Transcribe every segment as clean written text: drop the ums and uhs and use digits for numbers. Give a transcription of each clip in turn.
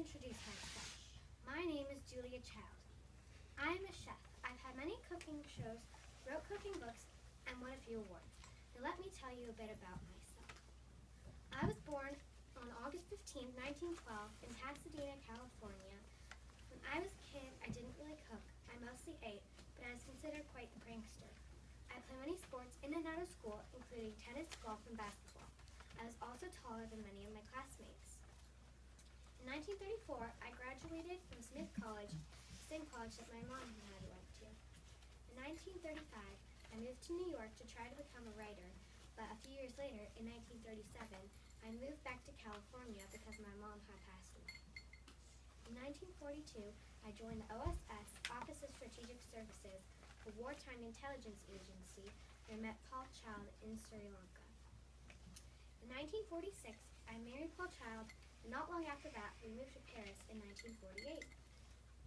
introduce myself. My name is Julia Child. I am a chef. I've had many cooking shows, wrote cooking books, and won a few awards. Now let me tell you a bit about myself. I was born on August 15, 1912 in Pasadena, California. When I was a kid, I didn't really cook. I mostly ate, but I was considered quite the prankster. I played many sports in and out of school, including tennis, golf, and basketball. I was also taller than many of my classmates. In 1934, I graduated from Smith College, the same college that my mom and I went to. In 1935, I moved to New York to try to become a writer, but a few years later, in 1937, I moved back to California because my mom had passed away. In 1942, I joined the OSS, Office of Strategic Services, a wartime intelligence agency, and I met Paul Child in Sri Lanka. In 1946, I married Paul Child, and not long after that, we moved to Paris in 1948.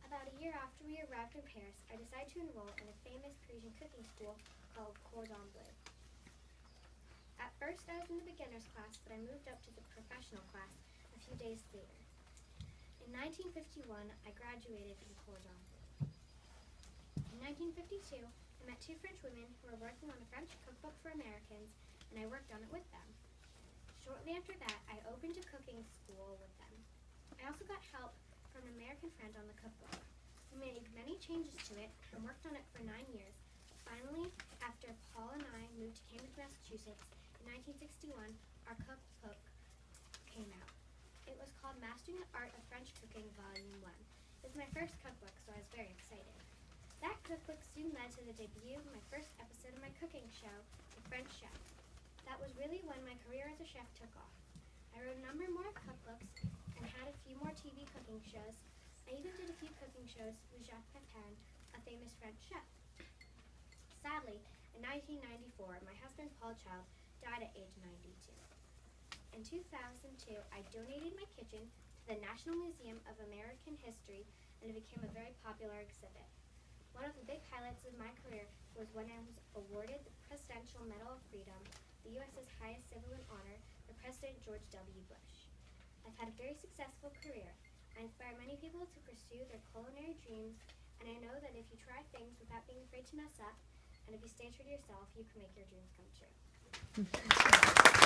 About a year after we arrived in Paris, I decided to enroll in a famous Parisian cooking school called Cordon Bleu. At first, I was in the beginner's class, but I moved up to the professional class a few days later. In 1951, I graduated from Cordon Bleu. In 1952, I met two French women who were working on a French cookbook for Americans, and I worked on it with them. Shortly after that, I opened a cooking school with them. I also got help from an American friend on the cookbook. We made many changes to it and worked on it for 9 years. Finally, after Paul and I moved to Cambridge, Massachusetts, in 1961, our cookbook came out. It was called Mastering the Art of French Cooking, Volume 1. It was my first cookbook, so I was very excited. That cookbook soon led to the debut of my first episode of my cooking show, The French Chef. That was really when my career as a chef took off. I wrote a number more cookbooks and had a few more TV cooking shows. I even did a few cooking shows with Jacques Pepin, a famous French chef. Sadly, in 1994, my husband Paul Child died at age 92. In 2002, I donated my kitchen to the National Museum of American History, and it became a very popular exhibit. One of the big highlights of my career was when I was awarded the Presidential Medal of Freedom, the U.S.'s highest civilian honor, for President George W. Bush. I've had a very successful career. I inspire many people to pursue their culinary dreams, and I know that if you try things without being afraid to mess up, and if you stay true to yourself, you can make your dreams come true.